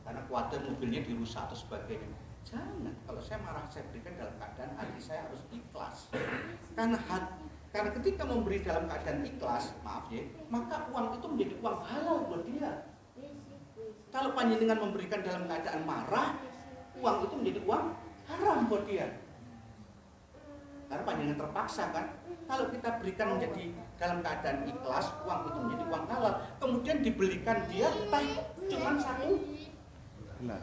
Karena khawatir mobilnya dirusak atau sebagainya. Jangan, kalau saya marah saya berikan dalam keadaan hati saya harus ikhlas. Karena ketika memberi dalam keadaan ikhlas, maaf ya, maka uang itu menjadi uang halal buat dia. Kalau panjenengan memberikan dalam keadaan marah, uang itu menjadi uang haram buat dia. Karena panjenengan terpaksa kan. Kalau kita berikan menjadi dalam keadaan ikhlas, uang itu menjadi uang halal. Kemudian dibelikan dia teh cuman satu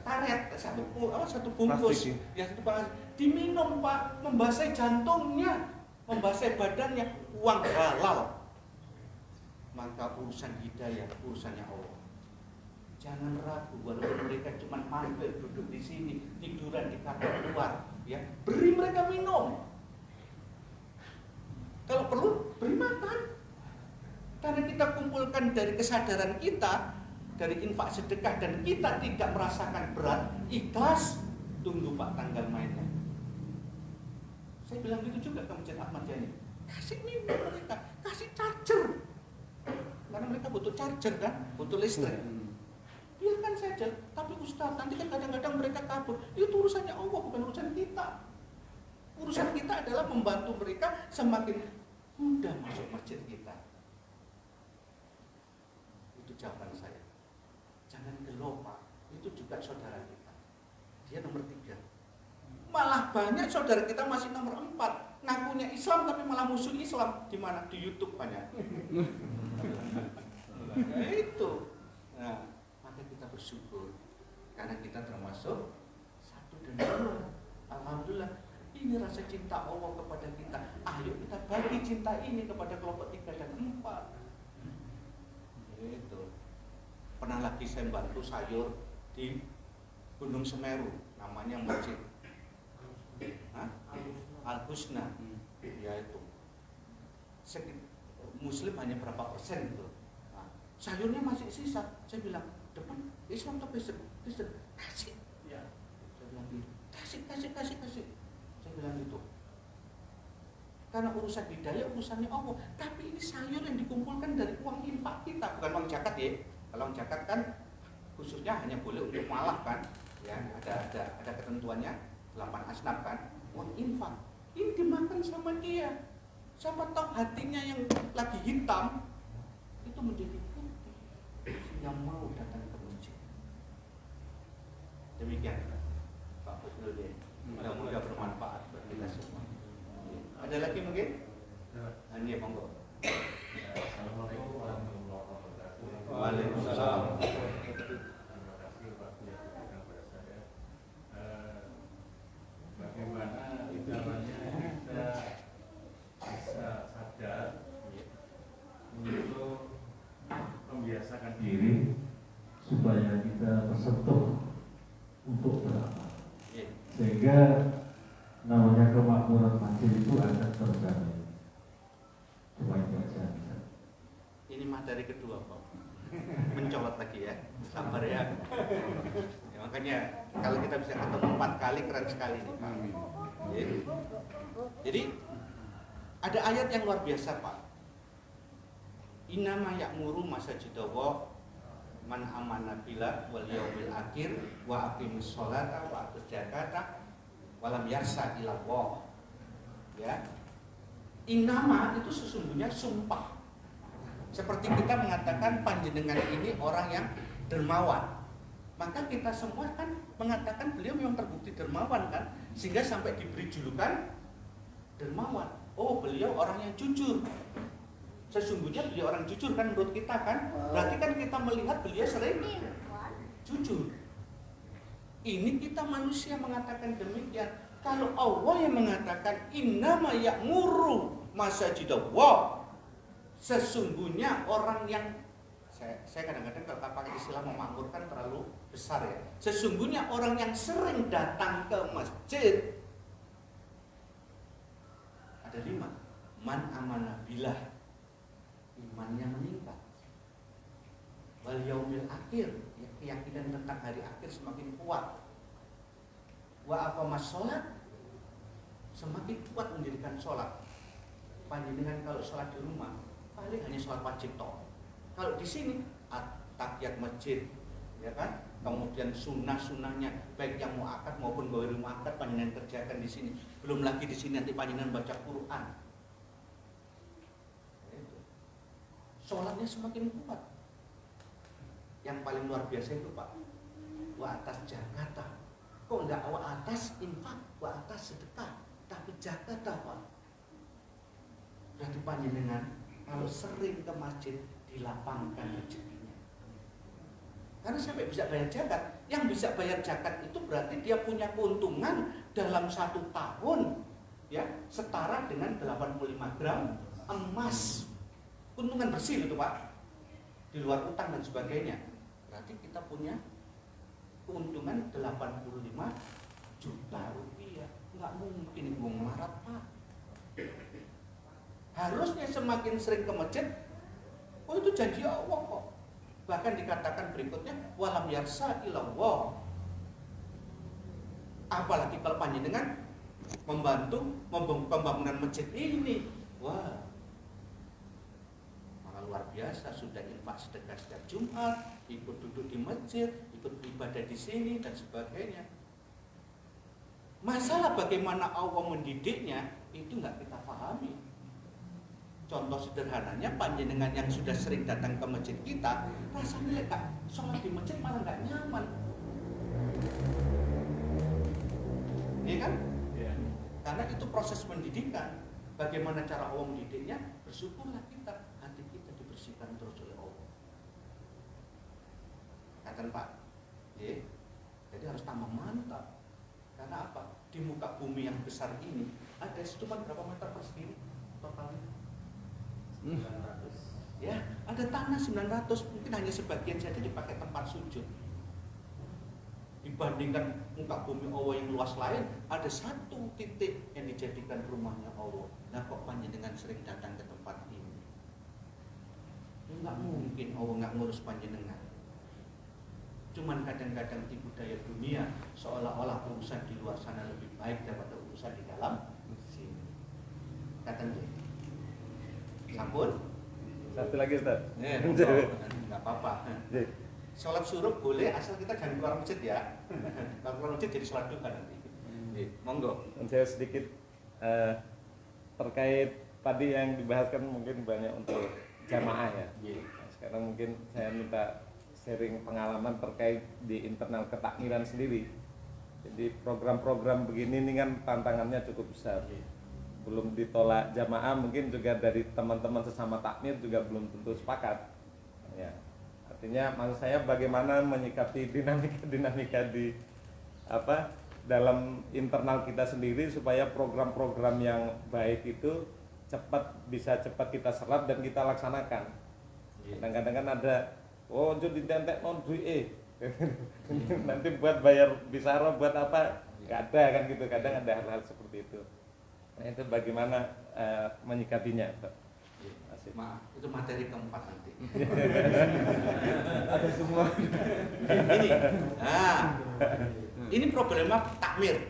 karet, satu bungkus, ya satu bungkus, diminum Pak, membasahi jantungnya, membasahi badannya, uang halal. Maka urusan hidayah, urusannya Allah. Jangan ragu, walaupun mereka cuma mampir duduk di sini, tiduran di kamar luar, ya beri mereka minum. Kalau perlu beri makan. Karena kita kumpulkan dari kesadaran kita, dari infak sedekah, dan kita tidak merasakan berat, ikhlas, tunggu Pak tanggal mainnya. Saya bilang gitu juga ke Masjid Ahmad Yani. Kasih minum mereka, kasih charger. Karena mereka butuh charger kan, butuh listrik. Biarkan saja, tapi Ustaz, nanti kan kadang-kadang mereka kabur. Itu urusannya Allah, bukan urusan kita. Urusan kita adalah membantu mereka semakin mudah masuk masjid kita. Itu jawaban saya. Jangan gelo Pak, itu juga saudara kita. Dia nomor 3. Malah banyak saudara kita masih nomor 4, ngakunya Islam tapi malah musuh Islam. Di mana? Di YouTube banyak. Nah, itu. Nah, maka kita bersyukur karena kita termasuk 1 dan 2. Alhamdulillah, ini rasa cinta Allah kepada kita. Ayo kita bagi cinta ini kepada kelompok 3 dan 4. Itu. Pernah lagi saya bantu sayur di Gunung Semeru, namanya masjid Al-Husna. Ya itu. Muslim hanya berapa persen itu. Nah, sayurnya masih sisa. Saya bilang, depan Islam atau Kristen? Kasih. Ya. Saya bilang gitu. Kasih. Saya bilang gitu. Karena urusan hidayah urusannya Allah. Tapi ini sayur yang dikumpulkan dari uang infak kita, bukan uang zakat ya. Kalau uang zakat kan khususnya hanya boleh untuk malah kan. Ya, ada ketentuannya 8 asnaf kan. Uang infak. Ini dimakan sama dia. Siapa tahu hatinya yang lagi hitam itu menjadi putih sehingga mau datang ke masjid. Demikian Pak Fadil deh. Mudah-mudahan bermanfaat bagi kita semua. Ada lagi mungkin? Ini monggo. Assalamualaikum warahmatullahi wabarakatuh. Waalaikumsalam. Terima kasih Pak yang memberikan kepada saya. Bagaimana kita diri supaya kita tersentuh untuk beramal. Sehingga namanya kemakmuran masjid itu akan terjamin. Cuma itu aja. Ini materi kedua Pak. Mencolot lagi ya, sabar ya. Ya, makanya kalau kita bisa ketemu 4 kali keren sekali nih Pak. Jadi ada ayat yang luar biasa Pak. Innama ya'muru masajidallah man amana billah wal yaumil akhir wa aqimus sholata wa atuz zakata wa lam yarsa ilallah. Ya. Innama itu sesungguhnya sumpah. Seperti kita mengatakan panjenengan ini orang yang dermawan. Maka kita semua kan mengatakan beliau memang terbukti dermawan kan, sehingga sampai diberi julukan dermawan. Oh, beliau orang yang jujur. Sesungguhnya beliau orang jujur kan menurut kita kan. Berarti kan kita melihat beliau sering jujur. Ini kita manusia mengatakan demikian. Kalau Allah yang mengatakan innama ya'muru masajidallah, sesungguhnya orang yang saya kadang-kadang kalau pakai istilah memakmurkan terlalu besar ya. Sesungguhnya orang yang sering datang ke masjid ada 5. Man amanah billah, imannya meningkat. Wal yaumil akhir, ya, keyakinan tentang hari akhir semakin kuat. Wa aqamas sholat, semakin kuat mendirikan sholat. Panjenengan kalau sholat di rumah paling hanya sholat wajib toh. Kalau di sini tahiyat masjid, ya kan? Kemudian sunnah-sunnahnya baik yang muakkad maupun ghairul muakkad panjenengan kerjakan di sini. Belum lagi di sini nanti panjenengan baca Quran. Sholatnya semakin kuat. Yang paling luar biasa itu Pak, wa atas zakata. Kok enggak wa atas infak, wa atas sedekah, tapi zakata Pak. Berarti panjenengan kalau sering ke masjid dilapangkan rezekinya. Karena sampai bisa bayar zakat. Yang bisa bayar zakat itu berarti dia punya keuntungan dalam 1 tahun ya setara dengan 85 gram emas. Keuntungan bersih itu Pak. Di luar utang dan sebagainya. Berarti kita punya keuntungan 85 juta rupiah. Nggak mungkin uang marat Pak. Harusnya semakin sering ke masjid. Oh, itu janji Allah kok. Bahkan dikatakan berikutnya walam yarsa ilallah. Apalagi kalau panjenengan membantu pembangunan masjid ini. Wah, malah luar biasa. Sudah infak sedekah setiap Jumat, ikut duduk di masjid, ikut ibadah di sini dan sebagainya. Masalah bagaimana Allah mendidiknya itu nggak kita pahami. Contoh sederhananya, panjenengan yang sudah sering datang ke masjid kita, rasanya Kak, sholat di masjid malah nggak nyaman. Iya kan? Ya. Karena itu proses pendidikan. Bagaimana cara Allah mendidiknya? Bersyukurlah kita, hati kita dibersihkan terus oleh Allah. Katakan Pak, ya. Jadi harus tambah mantap. Karena apa? Di muka bumi yang besar ini ada cuma berapa meter persegi totalnya? 900. Ya, ada tanah 900, mungkin hanya sebagian saja dipakai tempat sujud. Dibandingkan muka bumi Allah yang luas lain, ada 1 titik yang dijadikan rumahnya Allah. Nah, kok panjenengan sering datang ke tempat ini? Enggak mungkin Allah nggak ngurus panjenengan. Cuman kadang-kadang di budaya dunia seolah-olah urusan di luar sana lebih baik daripada urusan di dalam sini. Katakan sampun. Satu lagi Ustaz. Enggak apa-apa. Sholat suruh boleh asal kita jangan keluar masjid ya. Kalau keluar masjid jadi sholat duha nanti. Monggo. Dan saya sedikit terkait tadi yang dibahaskan mungkin banyak untuk jamaah ya. Nah, sekarang mungkin saya minta sharing pengalaman terkait di internal ketakmiran sendiri. Jadi program-program begini ini kan tantangannya cukup besar. Belum ditolak jamaah, mungkin juga dari teman-teman sesama takmir juga belum tentu sepakat. Ya. Artinya maksud saya bagaimana menyikapi dinamika di dalam internal kita sendiri supaya program-program yang baik itu bisa cepat kita serap dan kita laksanakan. Kadang-kadang kan ada oh ojo ditentek non duit nanti buat bayar bisara buat apa, nggak ada kan gitu, kadang ada hal-hal seperti itu. Nah itu bagaimana menyikapinya, Pak? Asik. Maaf, itu materi keempat nanti. Ada semua. Ini, nah, ini problema takmir.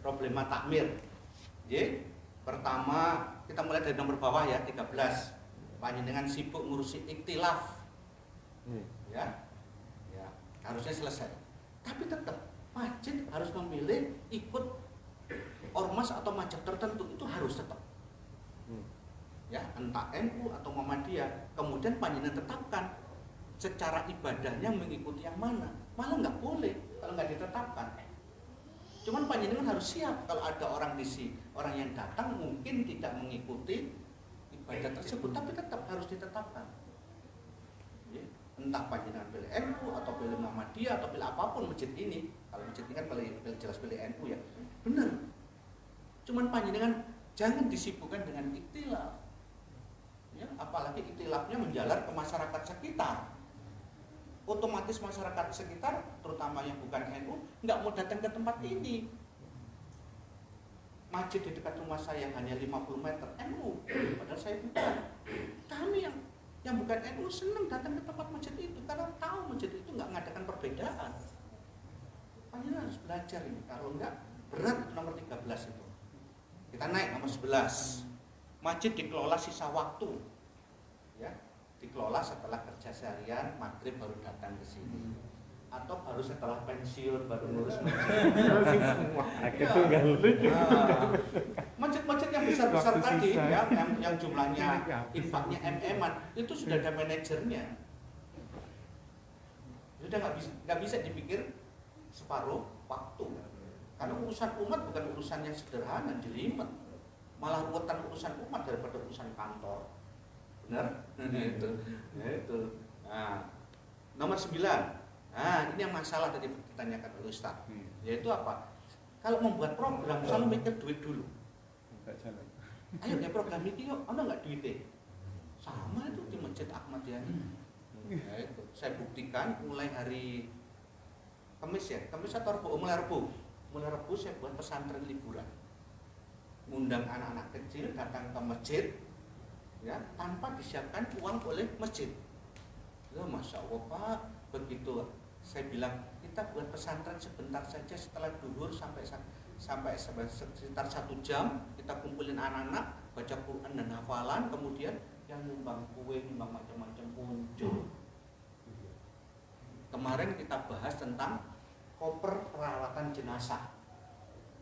Problema takmir. Jadi, pertama kita mulai dari nomor bawah ya, 13. Panjenengan sibuk ngurusi iktilaf. Ya. Ya, harusnya selesai. Tapi tetap masjid harus memilih ikut ormas atau mazhab tertentu, itu harus tetap. Ya, entah NU atau Muhammadiyah. Kemudian panjenengan tetapkan secara ibadahnya mengikuti yang mana. Malah nggak boleh kalau nggak ditetapkan. Cuman panjenengan harus siap kalau ada orang orang yang datang mungkin tidak mengikuti ibadah tersebut, tapi tetap harus ditetapkan. Ya, entah panjenengan pilih NU atau pilih Muhammadiyah atau pilih apapun masjid ini. Kalau masjid ini kan jelas pilih NU ya. Benar. Cuman panjenengan jangan disibukkan dengan iktilaf. Ya, apalagi iktilafnya menjalar ke masyarakat sekitar. Otomatis masyarakat sekitar, terutama yang bukan NU, nggak mau datang ke tempat ini. Masjid di dekat rumah saya hanya 50 meter NU, padahal saya bukan. Kami yang bukan NU senang datang ke tempat masjid itu karena tahu masjid itu nggak mengadakan perbedaan. Panjenengan harus belajar ini, kalau nggak berat nomor 13 itu. Kita naik nomor 11. Masjid dikelola sisa waktu. Ya. Dikelola setelah kerja seharian, maghrib baru datang ke sini, atau baru setelah pensiun baru ngurus masjid. Masjid-masjid yang besar-besar tadi, ya, yang jumlahnya infaknya MM-an, itu sudah ada manajernya. Sudah nggak bisa dipikir separuh waktu, karena urusan umat bukan urusan yang sederhana, jelimet, malah ruwetan urusan umat daripada urusan kantor. Benar? Itu. Nah, nomor 9. Nah, ini yang masalah tadi ditanyakan oleh Ustaz. Yaitu apa? Kalau membuat program selalu mikir duit dulu. Ayo ya program ini yuk, ada nggak duitnya? Sama itu di Masjid Ahmad Yani. Ya, itu. Saya buktikan mulai hari Kamis ya, Kamis atau Rabu, mulai Rabu saya buat pesantren liburan. Ngundang anak-anak kecil datang ke masjid, ya, tanpa disiapkan uang oleh masjid. Ya, Masya Allah Pak, begitu saya bilang kita buat pesantren sebentar saja setelah duhur sampai sekitar 1 jam kita kumpulin anak-anak baca Quran dan hafalan, kemudian yang nyumbang kue, nyumbang macam-macam muncul. Kemarin kita bahas tentang koper peralatan jenazah.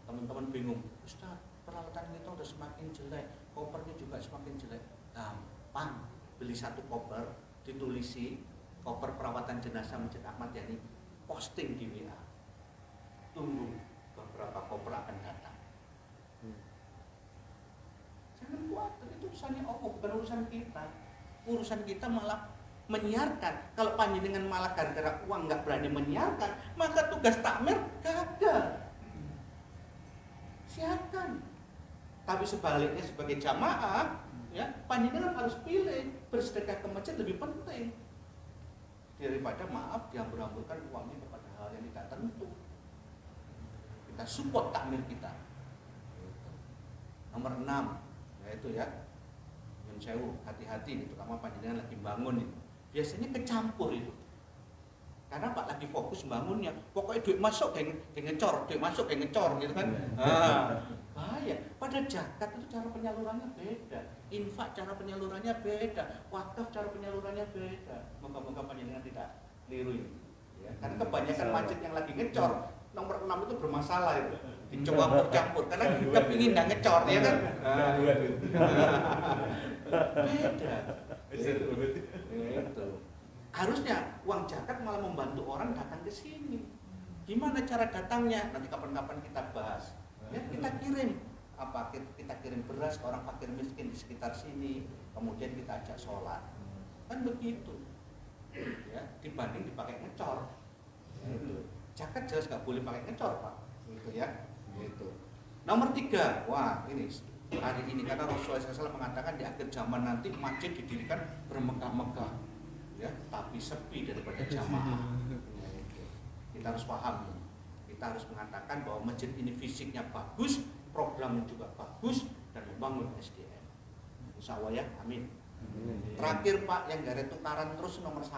Teman-teman bingung, Ustaz, peralatan kita udah semakin jelek, kopernya juga semakin jelek. Gampang, beli 1 koper, ditulisi koper perawatan jenazah Masjid Ahmad Yani, posting di WA. Tunggu beberapa koper akan datang. Jangan khawatir, itu urusannya Allah, bukan urusan kita. Urusan kita malah menyiarkan. Kalau panjenengan malah gara-gara uang nggak berani menyiarkan, maka tugas takmir gagal. Siapkan. Tapi sebaliknya sebagai jamaah, ya, panjenengan harus pilih bersedekah ke masjid lebih penting daripada maaf diambur-amburkan uangnya kepada hal yang tidak tentu. Kita support takmir kita. Nomor 6, yaitu ya, yang sewu, hati-hati, terutama panjenengan lagi bangun itu. Biasanya kecampur itu. Karena Pak lagi fokus bangunnya, pokoknya duit masuk kayak ngecor, duit masuk kayak ngecor gitu kan. Bahaya. Pada zakat itu cara penyalurannya beda, infak cara penyalurannya beda, wakaf cara penyalurannya beda. Moga-moga panjenengan tidak keliru ini. Ya, karena kebanyakan masjid yang lagi ngecor, nomor 6 itu bermasalah itu. Dicampur-campur karena kepingin nggak ngecor ya kan. Beda. Itu. Harusnya uang zakat malah membantu orang datang ke sini. Gimana cara datangnya? Nanti kapan-kapan kita bahas. Ya, kita kirim apa? Kita kirim beras ke orang fakir miskin di sekitar sini. Kemudian kita ajak sholat. Kan begitu. Ya, dibanding dipakai ngecor. Ya, itu. Zakat jelas nggak boleh pakai ngecor, Pak. Gitu ya. Gitu. Nomor 3, wah ini hari ini karena Rasulullah SAW mengatakan di akhir zaman nanti masjid didirikan bermegah-megah. ya, tapi sepi daripada jamaah. Kita harus paham, kita harus mengatakan bahwa masjid ini fisiknya bagus, programnya juga bagus, dan membangun SDM. Insya Allah ya, amin. Terakhir Pak, yang gak ada tukaran terus nomor 1.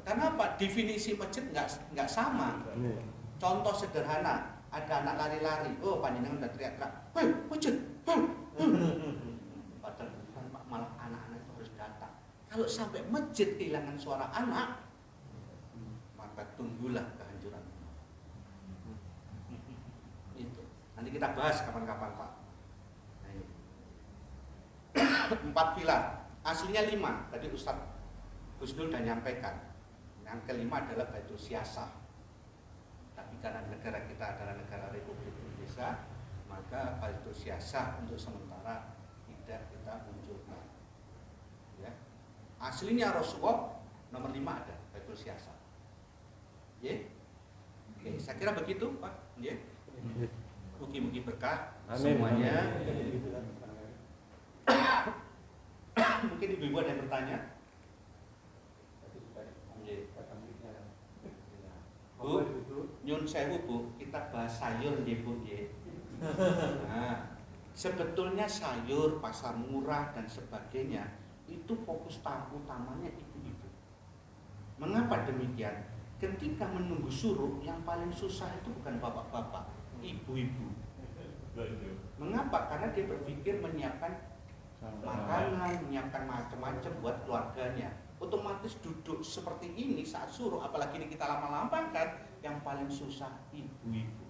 Kenapa? Definisi masjid nggak sama. Contoh sederhana, ada anak lari-lari, oh panjenengan udah teriak-teriak, hei masjid, padahal bukan Pak, malah anak-anak itu harus datang. Kalau sampai masjid kehilangan suara anak, maka tunggulah kehancuran. Itu nanti kita bahas kapan-kapan Pak. Nah, ini. 4 pilar, aslinya 5. Tadi Ustadz Husnul sudah nyampaikan. Yang kelima adalah Baitul Siasah. Tapi karena negara kita adalah negara Republik Indonesia, maka Baitul Siasah untuk sementara tidak kita munculkan. Ya. Aslinya Rasulullah nomor 5 ada Baitul Siasah. Ya. Oke, saya kira begitu Pak. Ya. Mugi-mugi berkah. Amin. Semuanya. Mungkin ibu-ibu ada yang bertanya. Bu, nyun sewu Bu, kita bahas sayur nggih Bu nggih. Nah, sebetulnya sayur, pasar murah dan sebagainya itu fokus utamanya ibu-ibu. Mengapa demikian? Ketika menunggu suruh, yang paling susah itu bukan bapak-bapak, ibu-ibu. Mengapa? Karena dia berpikir menyiapkan makanan, menyiapkan macam-macam buat keluarganya. Otomatis duduk seperti ini saat suruh, apalagi ini kita lama-lamakan, yang paling susah ibu-ibu.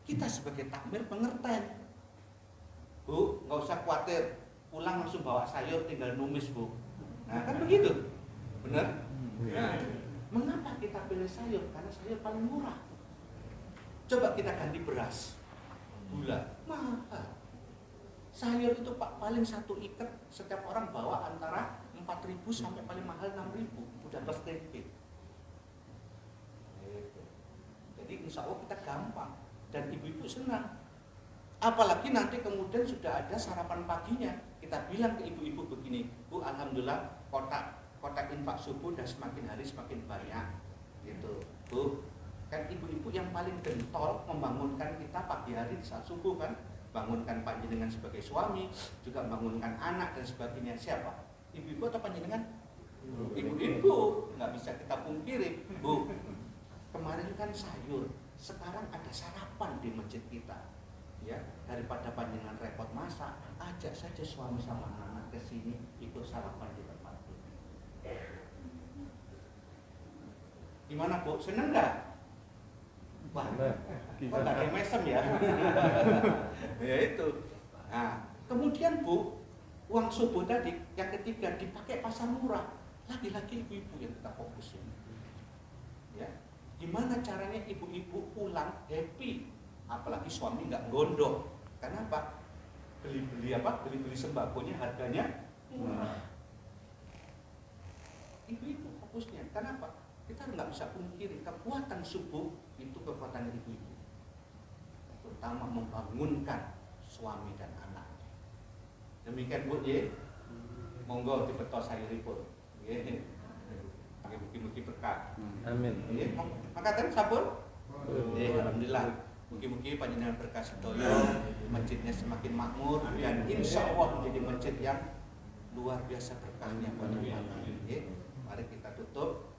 Kita sebagai takmir pengertian, Bu, nggak usah khawatir, pulang langsung bawa sayur, tinggal numis Bu. Nah kan begitu, benar? Nah, mengapa kita pilih sayur? Karena sayur paling murah. Coba kita ganti beras, gula, mahal. Sayur itu Pak paling 1 ikat setiap orang bawa antara 4.000 sampai paling mahal 6.000, udah plus tempe. Jadi insya Allah kita gampang dan ibu-ibu senang. Apalagi nanti kemudian sudah ada sarapan paginya. Kita bilang ke ibu-ibu begini, Bu, alhamdulillah kotak infak subuh dan semakin hari semakin banyak. Gitu, Bu. Kan ibu-ibu yang paling gentol membangunkan kita pagi hari di saat subuh kan. Bangunkan panjenengan sebagai suami, juga bangunkan anak dan sebagainya. Siapa? Ibu-ibu atau panjenengan? Ibu-ibu, nggak bisa kita pungkiri. Bu, kemarin kan sayur, sekarang ada sarapan di masjid kita. Ya, daripada panjenengan repot masak, ajak saja suami sama anak ke sini ikut sarapan di tempat ini. Gimana Bu? Seneng nggak? Wah, kok nggak ada mesem ya? Ya itu. Nah, kemudian Bu, uang subuh tadi yang ketiga dipakai pasar murah. Lagi-lagi ibu-ibu yang kita fokusin. Ya, gimana caranya ibu-ibu pulang happy? Apalagi suami nggak gondok. Kenapa? Beli-beli sembakonya harganya murah. Ibu-ibu fokusnya. Kenapa? Kita nggak bisa pungkiri kekuatan subuh itu kekuatan ibu-ibu, terutama membangunkan suami dan anak. Demikian Bu, ya. Monggo dibetos sayuripun. Nggih. Mugi-mugi berkah. Amin. Nggih, makaten sampun? Nggih, alhamdulillah. Mugi-mugi panjenengan berkah sedaya, masjidnya semakin makmur dan insya Allah menjadi masjid yang luar biasa berkahnya panjenengan. Nggih. Mari kita tutup.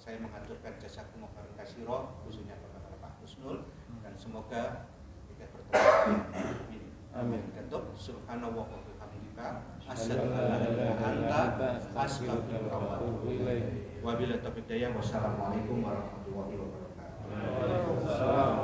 Saya mengaturkan jazakumullah khairan katsiran khususnya kepada Pak Husnul dan semoga kita bertemu. Amin. Tutup. Subhanallah wa bihamdika asyhadu an la ilaha illa anta astaghfiruka wa atubu ilaik. Wabillahi taufiq hidayah. Wassalamualaikum warahmatullahi wabarakatuh. Waalaikumsalam.